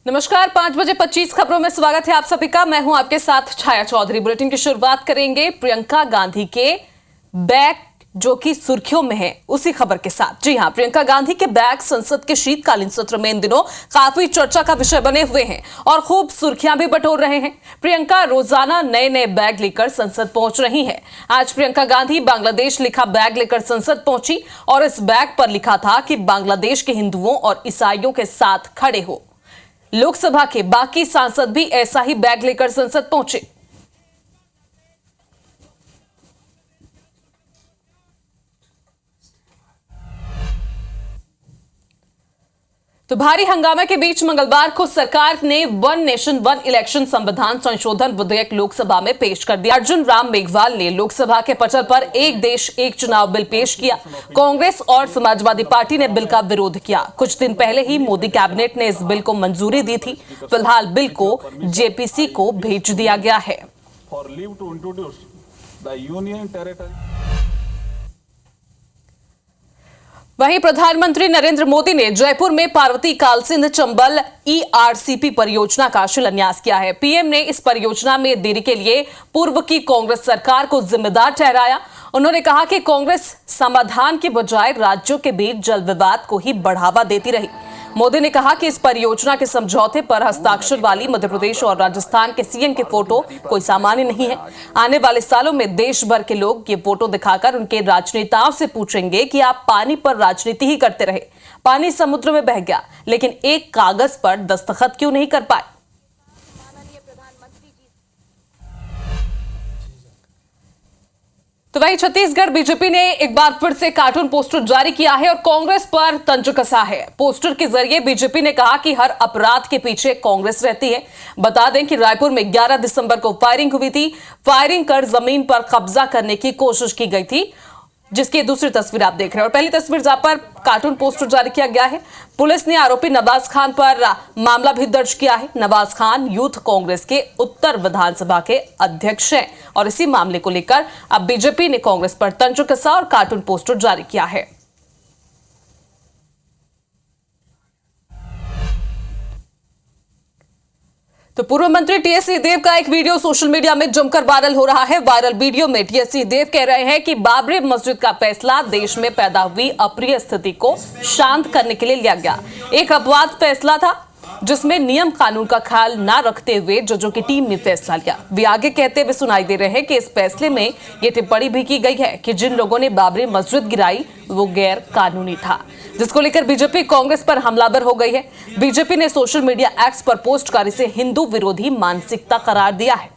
नमस्कार, 5:25 खबरों में स्वागत है आप सभी का। मैं हूं आपके साथ छाया चौधरी। बुलेटिन की शुरुआत करेंगे प्रियंका गांधी के बैग जो कि सुर्खियों में है उसी खबर के साथ। जी हां, प्रियंका गांधी के बैग संसद के शीतकालीन सत्र में इन दिनों काफी चर्चा का विषय बने हुए हैं और खूब सुर्खियां भी बटोर रहे हैं। प्रियंका रोजाना नए नए बैग लेकर संसद पहुंच रही हैं। आज प्रियंका गांधी बांग्लादेश लिखा बैग लेकर संसद पहुंची और इस बैग पर लिखा था कि बांग्लादेश के हिंदुओं और ईसाइयों के साथ खड़े हो। लोकसभा के बाकी सांसद भी ऐसा ही बैग लेकर संसद पहुंचे। तो भारी हंगामे के बीच मंगलवार को सरकार ने वन नेशन वन इलेक्शन संविधान संशोधन विधेयक लोकसभा में पेश कर दिया। अर्जुन राम मेघवाल ने लोकसभा के पटल पर एक देश एक चुनाव बिल पेश किया। कांग्रेस और समाजवादी पार्टी ने बिल का विरोध किया। कुछ दिन पहले ही मोदी कैबिनेट ने इस बिल को मंजूरी दी थी। फिलहाल बिल को जेपीसी को भेज दिया गया है। वहीं प्रधानमंत्री नरेंद्र मोदी ने जयपुर में पार्वती कालसिंध चंबल ईआरसीपी परियोजना का शिलान्यास किया है। पीएम ने इस परियोजना में देरी के लिए पूर्व की कांग्रेस सरकार को जिम्मेदार ठहराया। उन्होंने कहा कि कांग्रेस समाधान के बजाय राज्यों के बीच जल विवाद को ही बढ़ावा देती रही। मोदी ने कहा कि इस परियोजना के समझौते पर हस्ताक्षर वाली मध्य प्रदेश और राजस्थान के सीएम के फोटो कोई सामान्य नहीं है। आने वाले सालों में देश भर के लोग ये फोटो दिखाकर उनके राजनेताओं से पूछेंगे कि आप पानी पर राजनीति ही करते रहे। पानी समुद्र में बह गया, लेकिन एक कागज पर दस्तखत क्यों नहीं कर पाए। तो वहीं छत्तीसगढ़ बीजेपी ने एक बार फिर से कार्टून पोस्टर जारी किया है और कांग्रेस पर तंज कसा है। पोस्टर के जरिए बीजेपी ने कहा कि हर अपराध के पीछे कांग्रेस रहती है। बता दें कि रायपुर में 11 दिसंबर को फायरिंग हुई थी। फायरिंग कर जमीन पर कब्जा करने की कोशिश की गई थी, जिसकी दूसरी तस्वीर आप देख रहे हैं और पहली तस्वीर जहां पर कार्टून पोस्टर जारी किया गया है। पुलिस ने आरोपी नवाज खान पर मामला भी दर्ज किया है। नवाज खान यूथ कांग्रेस के उत्तर विधानसभा के अध्यक्ष हैं और इसी मामले को लेकर अब बीजेपी ने कांग्रेस पर तंज कसा और कार्टून पोस्टर जारी किया है। तो पूर्व मंत्री टीएस सिंहदेव का एक वीडियो सोशल मीडिया में जमकर वायरल हो रहा है। वायरल वीडियो में टीएस सिंहदेव कह रहे हैं कि बाबरी मस्जिद का फैसला देश में पैदा हुई अप्रिय स्थिति को शांत करने के लिए लिया गया। एक अपवाद फैसला था जिसमें नियम कानून का ख्याल न रखते हुए जजों की टीम ने फैसला लिया। वे आगे कहते हुए सुनाई दे रहे हैं कि इस फैसले में यह टिप्पणी भी की गई है कि जिन लोगों ने बाबरी मस्जिद गिराई वो गैर कानूनी था, जिसको लेकर बीजेपी कांग्रेस पर हमलावर हो गई है। बीजेपी ने सोशल मीडिया एक्स पर पोस्ट कर इसे हिंदू विरोधी मानसिकता करार दिया है।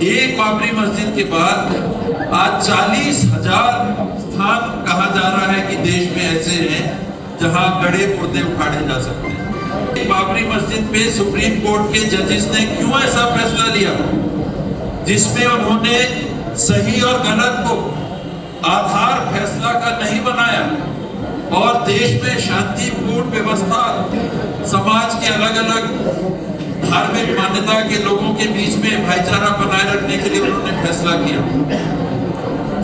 एक बाबरी मस्जिद के बाद आज 40,000 स्थान कहा जा रहा है कि देश में ऐसे हैं जहां गड़े पुर्दे उखाड़े जा सकते हैं। बाबरी मस्जिद पे सुप्रीम कोर्ट के जजेस ने क्यों ऐसा फैसला लिया जिसमें उन्होंने सही और गलत को आधार फैसला का नहीं बनाया और देश में शांतिपूर्ण व्यवस्था, समाज के अलग अलग धार्मिक मान्यता के लोगों के बीच में भाईचारा बनाए रखने के लिए उन्होंने फैसला किया।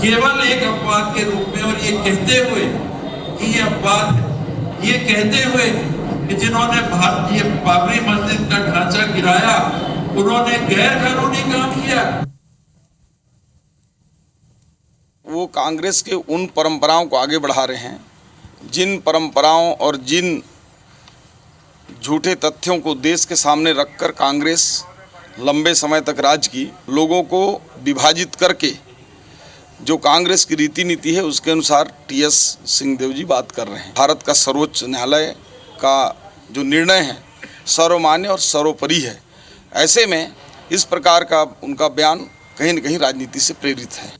केवल एक अपवाद के रूप में और ये कहते हुए कि ये अपवाद है, ये कहते हुए कि जिन्होंने ये बाबरी मस्जिद का ढांचा गिराया उन्होंने गैर कानूनी काम किया। वो कांग्रेस के उन परंपराओं को आगे बढ़ा रहे हैं जिन परंपराओं और जिन झूठे तथ्यों को देश के सामने रखकर कांग्रेस लंबे समय तक राज की, लोगों को विभाजित करके जो कांग्रेस की रीति नीति है उसके अनुसार टीएस सिंहदेव जी बात कर रहे हैं। भारत का सर्वोच्च न्यायालय का जो निर्णय है सर्वमान्य और सर्वोपरि है। ऐसे में इस प्रकार का उनका बयान कहीं न कहीं राजनीति से प्रेरित है।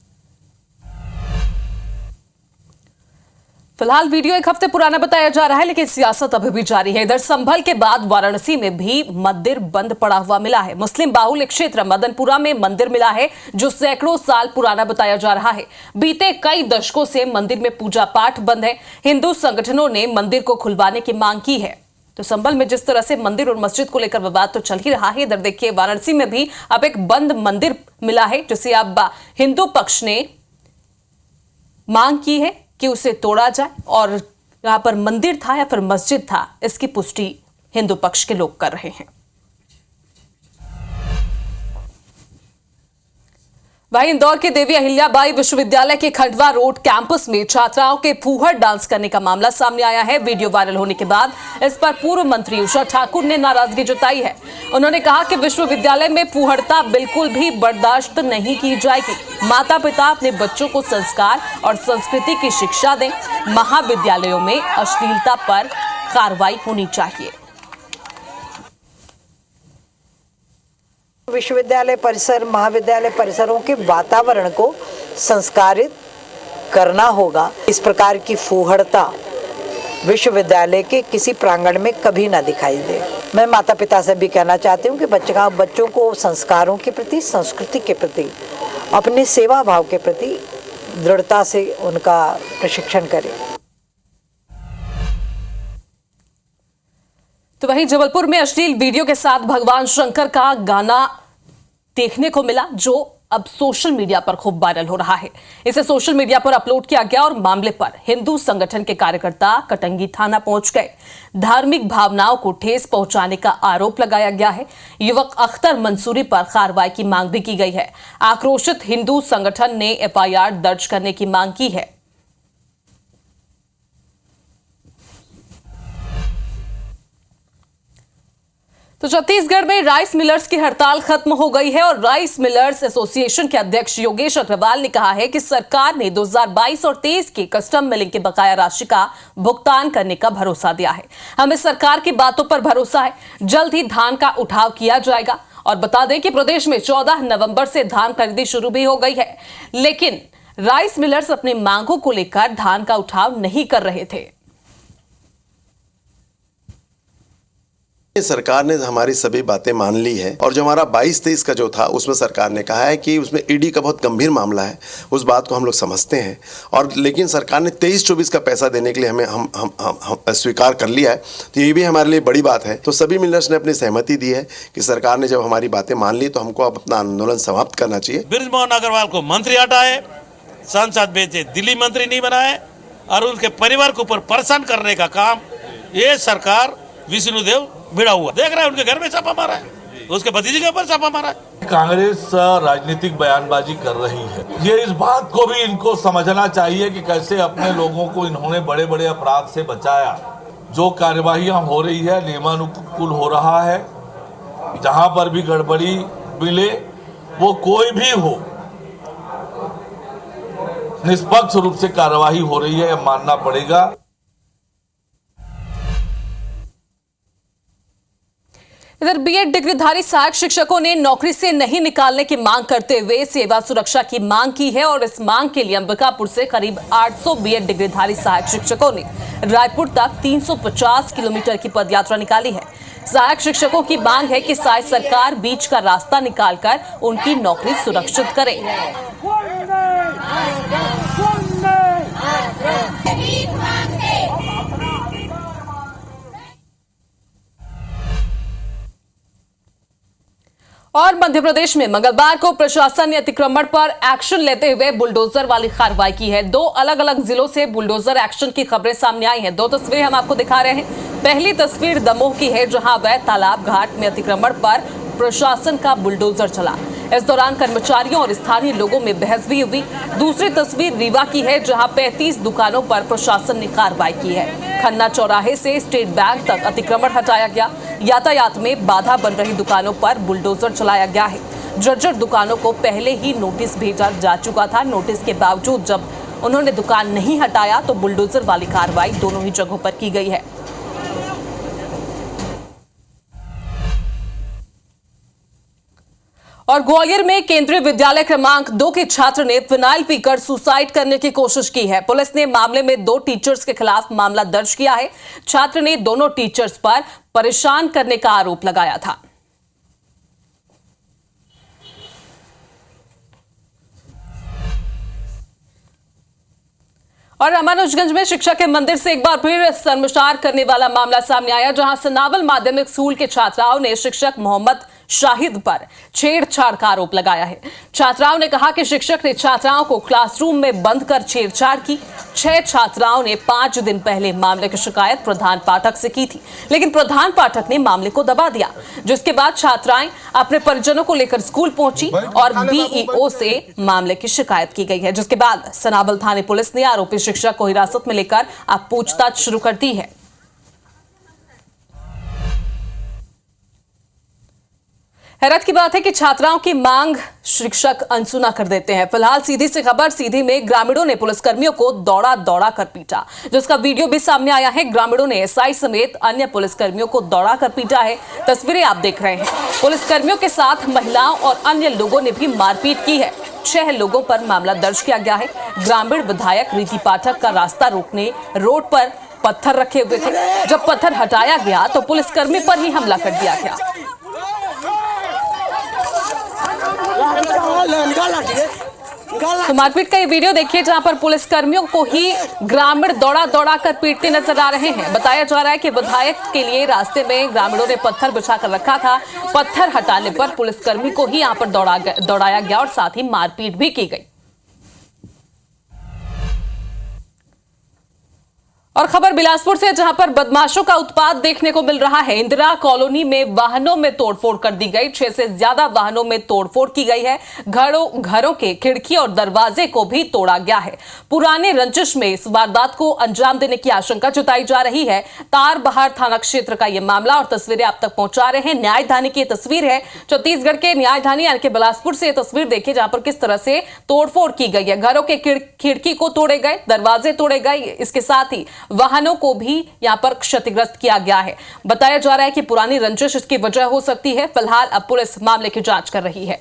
फिलहाल वीडियो एक हफ्ते पुराना बताया जा रहा है, लेकिन सियासत अभी भी जारी है। इधर संभल के बाद वाराणसी में भी मंदिर बंद पड़ा हुआ मिला है। मुस्लिम बाहुल्य क्षेत्र मदनपुरा में मंदिर मिला है जो सैकड़ों साल पुराना बताया जा रहा है। बीते कई दशकों से मंदिर में पूजा पाठ बंद है। हिंदू संगठनों ने मंदिर को खुलवाने की मांग की है। तो संभल में जिस तरह से मंदिर और मस्जिद को लेकर विवाद तो चल ही रहा है, इधर देखिए वाराणसी में भी अब एक बंद मंदिर मिला है जिसे अब हिंदू पक्ष ने मांग की है कि उसे तोड़ा जाए और यहाँ पर मंदिर था या फिर मस्जिद था, इसकी पुष्टि हिंदू पक्ष के लोग कर रहे हैं। वहीं इंदौर के देवी अहिल्याबाई विश्वविद्यालय के खंडवा रोड कैंपस में छात्राओं के फूहड़ डांस करने का मामला सामने आया है। वीडियो वायरल होने के बाद इस पर पूर्व मंत्री उषा ठाकुर ने नाराजगी जताई है। उन्होंने कहा कि विश्वविद्यालय में फूहड़ता बिल्कुल भी बर्दाश्त नहीं की जाएगी। माता पिता अपने बच्चों को संस्कार और संस्कृति की शिक्षा दें। महाविद्यालयों में अश्लीलता पर कार्रवाई होनी चाहिए। विश्वविद्यालय परिसर, महाविद्यालय परिसरों के वातावरण को संस्कारित करना होगा। इस प्रकार की फूहड़ता विश्वविद्यालय के किसी प्रांगण में कभी ना दिखाई दे। मैं माता पिता से भी कहना चाहती हूँ कि बच्चों को संस्कारों के प्रति, संस्कृति के प्रति, अपने सेवा भाव के प्रति दृढ़ता से उनका प्रशिक्षण करें। तो वहीं जबलपुर में अश्लील वीडियो के साथ भगवान शंकर का गाना देखने को मिला, जो अब सोशल मीडिया पर खूब वायरल हो रहा है। इसे सोशल मीडिया पर अपलोड किया गया और मामले पर हिंदू संगठन के कार्यकर्ता कटंगी थाना पहुंच गए। धार्मिक भावनाओं को ठेस पहुंचाने का आरोप लगाया गया है। युवक अख्तर मंसूरी पर कार्रवाई की मांग भी की गई है। आक्रोशित हिंदू संगठन ने एफआईआर दर्ज करने की मांग की है। तो छत्तीसगढ़ में राइस मिलर्स की हड़ताल खत्म हो गई है और राइस मिलर्स एसोसिएशन के अध्यक्ष योगेश अग्रवाल ने कहा है कि सरकार ने 2022 और 23 के कस्टम मिलिंग के बकाया राशि का भुगतान करने का भरोसा दिया है। हमें सरकार की बातों पर भरोसा है। जल्द ही धान का उठाव किया जाएगा। और बता दें कि प्रदेश में 14 नवंबर से धान खरीदी शुरू भी हो गई है, लेकिन राइस मिलर्स अपनी मांगों को लेकर धान का उठाव नहीं कर रहे थे। सरकार ने हमारी सभी बातें मान ली है और जो हमारा 22-23 का जो था उसमें सरकार ने कहा है कि उसमें ईडी का बहुत गंभीर मामला है, उस बात को हम लोग समझते हैं। और लेकिन सरकार ने 23-24 का पैसा देने के लिए हमें हम स्वीकार कर लिया है, तो ये भी हमारे लिए बड़ी बात है। तो सभी मिलर्स ने अपनी सहमति दी है कि सरकार ने जब हमारी बातें मान ली तो हमको अब अपना आंदोलन समाप्त करना चाहिए। बृजमोहन अग्रवाल को मंत्री हटाए, सांसद भेजे, दिल्ली मंत्री नहीं बनाए और उनके परिवार के ऊपर परेशान करने का काम ये सरकार विष्णुदेव भिड़ा हुआ देख रहा है। उनके घर में छापा मारा है, उसके भतीजे के ऊपर छापा मारा है। कांग्रेस राजनीतिक बयानबाजी कर रही है। ये इस बात को भी इनको समझना चाहिए कि कैसे अपने लोगों को इन्होंने बड़े बड़े अपराध से बचाया। जो कार्यवाहियां हो रही है नियमानुकूल हो रहा है। जहां पर भी गड़बड़ी मिले वो कोई भी हो, निष्पक्ष रूप से कार्यवाही हो रही है, मानना पड़ेगा। इधर बीएड डिग्रीधारी सहायक शिक्षकों ने नौकरी से नहीं निकालने की मांग करते हुए सेवा सुरक्षा की मांग की है और इस मांग के लिए अंबिकापुर से करीब 800 बीएड डिग्रीधारी सहायक शिक्षकों ने रायपुर तक 350 किलोमीटर की पदयात्रा निकाली है। सहायक शिक्षकों की मांग है कि शायद सरकार बीच का रास्ता निकालकर उनकी नौकरी सुरक्षित करे। और मध्य प्रदेश में मंगलवार को प्रशासन ने अतिक्रमण पर एक्शन लेते हुए बुलडोजर वाली कार्रवाई की है। 2 अलग अलग जिलों से बुलडोजर एक्शन की खबरें सामने आई हैं। 2 तस्वीरें हम आपको दिखा रहे हैं। पहली तस्वीर दमोह की है, जहां अवैध तालाब घाट में अतिक्रमण पर प्रशासन का बुलडोजर चला। इस दौरान कर्मचारियों और स्थानीय लोगों में बहस भी हुई। दूसरी तस्वीर रीवा की है, जहां 35 दुकानों पर प्रशासन ने कार्रवाई की है। खन्ना चौराहे से स्टेट बैंक तक अतिक्रमण हटाया गया। यातायात में बाधा बन रही दुकानों पर बुलडोजर चलाया गया है। जर्जर दुकानों को पहले ही नोटिस भेजा जा चुका था। नोटिस के बावजूद जब उन्होंने दुकान नहीं हटाया तो बुलडोजर वाली कार्रवाई दोनों ही जगहों पर की गई है। और ग्वालियर में केंद्रीय विद्यालय क्रमांक 2 के छात्र ने फिनाइल पीकर सुसाइड करने की कोशिश की है। पुलिस ने मामले में 2 टीचर्स के खिलाफ मामला दर्ज किया है। छात्र ने दोनों टीचर्स पर परेशान करने का आरोप लगाया था। और रामानुजगंज में शिक्षा के मंदिर से एक बार फिर शर्मसार करने वाला मामला सामने आया, जहां सनावल माध्यमिक स्कूल के छात्राओं ने शिक्षक मोहम्मद शाहिद पर छेड़छाड़ का आरोप लगाया है। छात्राओं ने कहा कि शिक्षक ने छात्राओं को क्लासरूम में बंद कर छेड़छाड़ की। 6 छात्राओं ने 5 दिन पहले मामले की शिकायत प्रधान पाठक से की थी, लेकिन प्रधान पाठक ने मामले को दबा दिया, जिसके बाद छात्राएं अपने परिजनों को लेकर स्कूल पहुंची और बीईओ से मामले की शिकायत की गई है, जिसके बाद सनाबल थाने पुलिस ने आरोपी शिक्षक को हिरासत में लेकर अब पूछताछ शुरू कर दी है। हैरत की बात है कि छात्राओं की मांग शिक्षक अनसुना कर देते हैं। फिलहाल सीधी से खबर सीधी में ग्रामीणों ने पुलिसकर्मियों को दौड़ा कर पीटा, जिसका वीडियो भी सामने आया है। ग्रामीणों ने एसआई समेत अन्य पुलिसकर्मियों को दौड़ा कर पीटा है। तस्वीरें आप देख रहे हैं। पुलिसकर्मियों के साथ महिलाओं और अन्य लोगों ने भी मारपीट की है। 6 लोगों पर मामला दर्ज किया गया है। ग्रामीण विधायक रीति पाठक का रास्ता रोकने रोड पर पत्थर रखे हुए थे। जब पत्थर हटाया गया तो पुलिसकर्मी पर ही हमला कर दिया गया। तो मारपीट का ये वीडियो देखिए, जहां पर पुलिसकर्मियों को ही ग्रामीण दौड़ा कर पीटते नजर आ रहे हैं। बताया जा रहा है कि विधायक के लिए रास्ते में ग्रामीणों ने पत्थर बिछाकर रखा था। पत्थर हटाने पर पुलिसकर्मी को ही यहां पर दौड़ाया गया और साथ ही मारपीट भी की गई। और खबर बिलासपुर से, जहां पर बदमाशों का उत्पात देखने को मिल रहा है। इंदिरा कॉलोनी में वाहनों में तोड़फोड़ कर दी गई। 6 से ज्यादा वाहनों में तोड़फोड़ की गई है। घरों के खिड़की और दरवाजे को भी तोड़ा गया है। पुराने रंजिश में इस वारदात को अंजाम देने की आशंका जताई जा रही है। तारबहार थाना क्षेत्र का यह मामला और तस्वीरें आप तक पहुंचा रहे हैं। न्यायधानी की तस्वीर है, छत्तीसगढ़ के न्यायधानी यानी कि बिलासपुर से तस्वीर देखिए, जहां पर किस तरह से तोड़फोड़ की गई है। घरों के खिड़की को तोड़े गए, दरवाजे तोड़े गए, इसके साथ ही वाहनों को भी यहां पर क्षतिग्रस्त किया गया है। बताया जा रहा है कि पुरानी रंजिश इसकी वजह हो सकती है। फिलहाल अब पुलिस मामले की जांच कर रही है।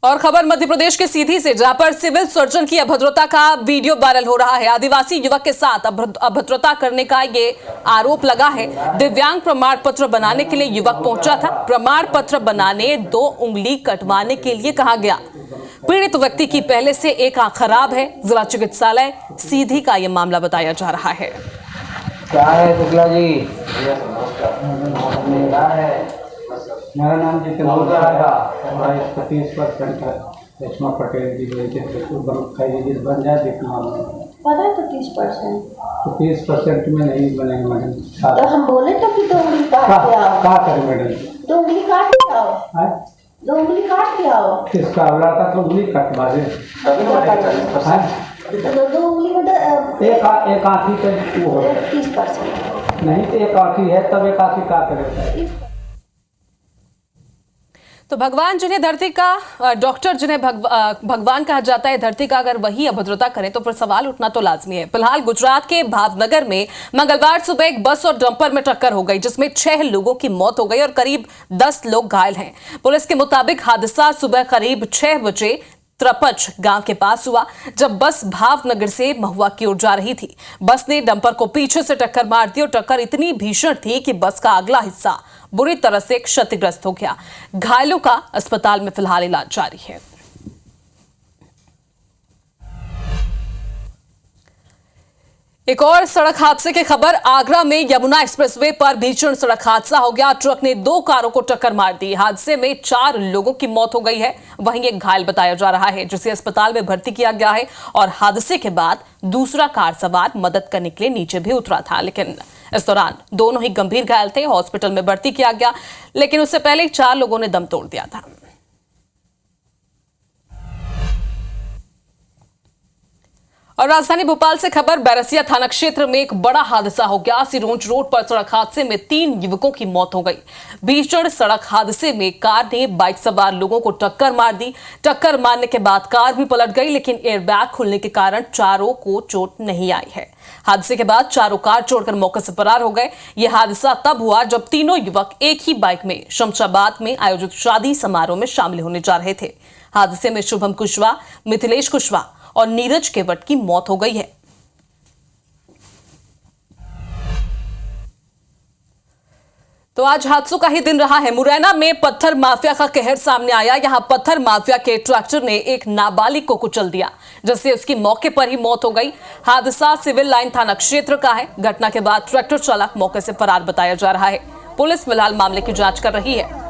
और खबर मध्य प्रदेश के सीधी से, जहां पर सिविल सर्जन की अभद्रता का वीडियो वायरल हो रहा है। आदिवासी युवक के साथ अभद्रता करने का ये आरोप लगा है। दिव्यांग प्रमाण पत्र बनाने के लिए युवक पहुंचा था। प्रमाण पत्र बनाने 2 उंगली कटवाने के लिए कहा गया। पीड़ित व्यक्ति की पहले से एक आंख खराब है। जिला चिकित्सालय सीधी का यह मामला बताया जा रहा है। क्या है शुक्ला जी? मेरा नाम जितेंद्र था। हमारा 30% है। रेशमा पटेल जी बन जाए देखना पता है। तो 30% तो 30% में नहीं बनेगा मैडम। तो हम बोले तो कि 2 उंगली काट के आओ। क्या करें मैडम? 2 उंगली काट के आओ। 2 उंगली काट के आओ। किसका लड़का तो उंगली कटवा दे। तो 2 उंगली में एक आँखी पे वो हो 30% नहीं तो एक आँखी है, तब एक आँखी क्या करेगा? तो भगवान जिन्हें धरती का डॉक्टर जिन्हें भगवान कहा जाता है, धरती का अगर वही अभद्रता करें तो फिर सवाल उठना तो लाजमी है। फिलहाल गुजरात के भावनगर में मंगलवार सुबह एक बस और डंपर में टक्कर हो गई, जिसमें 6 लोगों की मौत हो गई और करीब 10 लोग घायल हैं। पुलिस के मुताबिक हादसा सुबह करीब 6 बजे त्रपच गांव के पास हुआ, जब बस भावनगर से महुआ की ओर जा रही थी। बस ने डंपर को पीछे से टक्कर मार दी और टक्कर इतनी भीषण थी कि बस का अगला हिस्सा बुरी तरह से क्षतिग्रस्त हो गया। घायलों का अस्पताल में फिलहाल इलाज जारी है। एक और सड़क हादसे की खबर। आगरा में यमुना एक्सप्रेसवे पर भीषण सड़क हादसा हो गया। ट्रक ने 2 कारों को टक्कर मार दी। हादसे में 4 लोगों की मौत हो गई है। वहीं एक घायल बताया जा रहा है, जिसे अस्पताल में भर्ती किया गया है। और हादसे के बाद दूसरा कार सवार मदद करने के लिए नीचे भी उतरा था, लेकिन इस दौरान दोनों ही गंभीर घायल थे। हॉस्पिटल में भर्ती किया गया, लेकिन उससे पहले 4 लोगों ने दम तोड़ दिया था। और राजधानी भोपाल से खबर। बैरसिया थाना क्षेत्र में एक बड़ा हादसा हो गया। सिरोंज रोड पर सड़क हादसे में 3 युवकों की मौत हो गई। भीषण सड़क हादसे में कार ने बाइक सवार लोगों को टक्कर मार दी। टक्कर मारने के बाद कार भी पलट गई, लेकिन एयरबैग खुलने के कारण चारों को चोट नहीं आई है। हादसे के बाद चारों कार छोड़कर मौके से फरार हो गए। यह हादसा तब हुआ जब तीनों युवक एक ही बाइक में शमशाबाद में आयोजित शादी समारोह में शामिल होने जा रहे थे। हादसे में शुभम कुशवाहा, मिथिलेश कुशवाहा और नीरज केवट की मौत हो गई है। तो आज हादसों का ही दिन रहा है। मुरैना में पत्थर माफिया का कहर सामने आया। यहां पत्थर माफिया के ट्रैक्टर ने एक नाबालिग को कुचल दिया, जिससे उसकी मौके पर ही मौत हो गई। हादसा सिविल लाइन थाना क्षेत्र का है। घटना के बाद ट्रैक्टर चालक मौके से फरार बताया जा रहा है। पुलिस फिलहाल मामले की जांच कर रही है।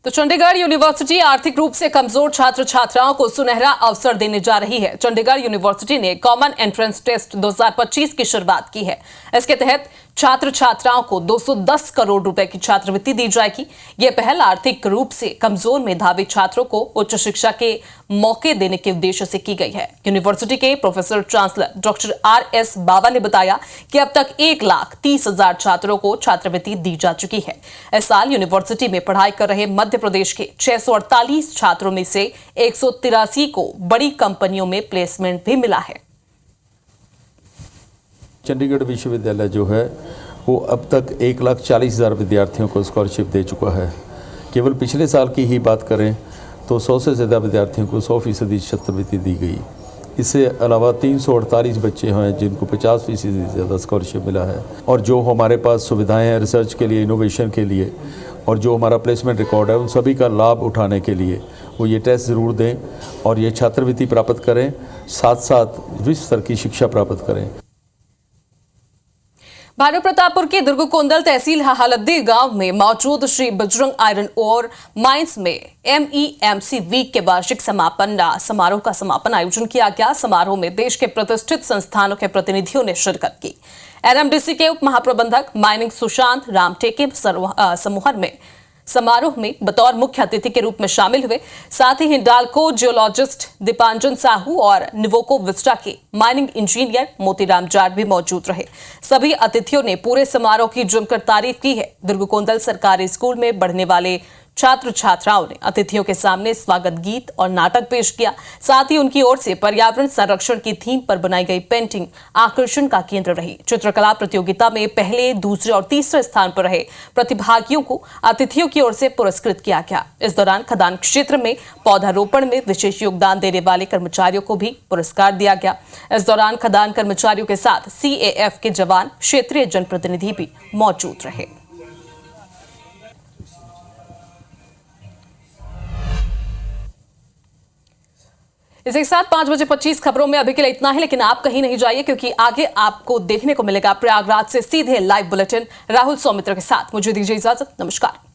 तो चंडीगढ़ यूनिवर्सिटी आर्थिक रूप से कमजोर छात्र छात्राओं को सुनहरा अवसर देने जा रही है। चंडीगढ़ यूनिवर्सिटी ने कॉमन एंट्रेंस टेस्ट 2025 की शुरुआत की है। इसके तहत छात्र छात्राओं को 210 करोड़ रुपए की छात्रवृत्ति दी जाएगी। यह पहल आर्थिक रूप से कमजोर मेधावी छात्रों को उच्च शिक्षा के मौके देने के उद्देश्य से की गई है। यूनिवर्सिटी के प्रोफेसर चांसलर डॉक्टर RS बावा ने बताया कि अब तक 1,30,000 छात्रों को छात्रवृत्ति दी जा चुकी है। इस साल यूनिवर्सिटी में पढ़ाई कर रहे मध्य प्रदेश के 648 छात्रों में से 183 को बड़ी कंपनियों में प्लेसमेंट भी मिला है। चंडीगढ़ विश्वविद्यालय जो है वो अब तक 1,40,000 विद्यार्थियों को स्कॉलरशिप दे चुका है। केवल पिछले साल की ही बात करें तो 100 से ज़्यादा विद्यार्थियों को 100% छात्रवृत्ति दी गई। इससे अलावा 348 बच्चे हैं जिनको 50% से ज़्यादा स्कॉलरशिप मिला है। और जो हमारे पास सुविधाएं हैं रिसर्च के लिए, इनोवेशन के लिए, और जो हमारा प्लेसमेंट रिकॉर्ड है, उन सभी का लाभ उठाने के लिए वो ये टेस्ट ज़रूर दें और ये छात्रवृत्ति प्राप्त करें, साथ साथ विश्व स्तर की शिक्षा प्राप्त करें। भानु प्रतापपुर के दुर्गकोंदल तहसील हलद्दी गांव में मौजूद Shri Bajrang iron ore mines में MEMC वीक के वार्षिक समापन समारोह का समापन आयोजन किया गया। समारोह में देश के प्रतिष्ठित संस्थानों के प्रतिनिधियों ने शिरकत की। NMDC के उप महाप्रबंधक माइनिंग सुशांत रामटेके समारोह में बतौर मुख्य अतिथि के रूप में शामिल हुए। साथ ही हिंडाल्को जियोलॉजिस्ट दीपांजन साहू और निवोको विस्टा के माइनिंग इंजीनियर मोतीराम जाट भी मौजूद रहे। सभी अतिथियों ने पूरे समारोह की जमकर तारीफ की है। दुर्गकोंदल सरकारी स्कूल में बढ़ने वाले छात्र छात्राओं ने अतिथियों के सामने स्वागत गीत और नाटक पेश किया। साथ ही उनकी ओर से पर्यावरण संरक्षण की थीम पर बनाई गई पेंटिंग आकर्षण का केंद्र रही। चित्रकला प्रतियोगिता में पहले, दूसरे और तीसरे स्थान पर रहे प्रतिभागियों को अतिथियों की ओर से पुरस्कृत किया गया। इस दौरान खदान क्षेत्र में पौधारोपण में विशेष योगदान देने वाले कर्मचारियों को भी पुरस्कार दिया गया। इस दौरान खदान कर्मचारियों के साथ CAF के जवान, क्षेत्रीय जनप्रतिनिधि भी मौजूद रहे। इसी के साथ 5:25 खबरों में अभी के लिए इतना ही, लेकिन आप कहीं नहीं जाइए क्योंकि आगे आपको देखने को मिलेगा प्रयागराज से सीधे लाइव बुलेटिन राहुल सौमित्र के साथ। मुझे दीजिए इजाजत। नमस्कार।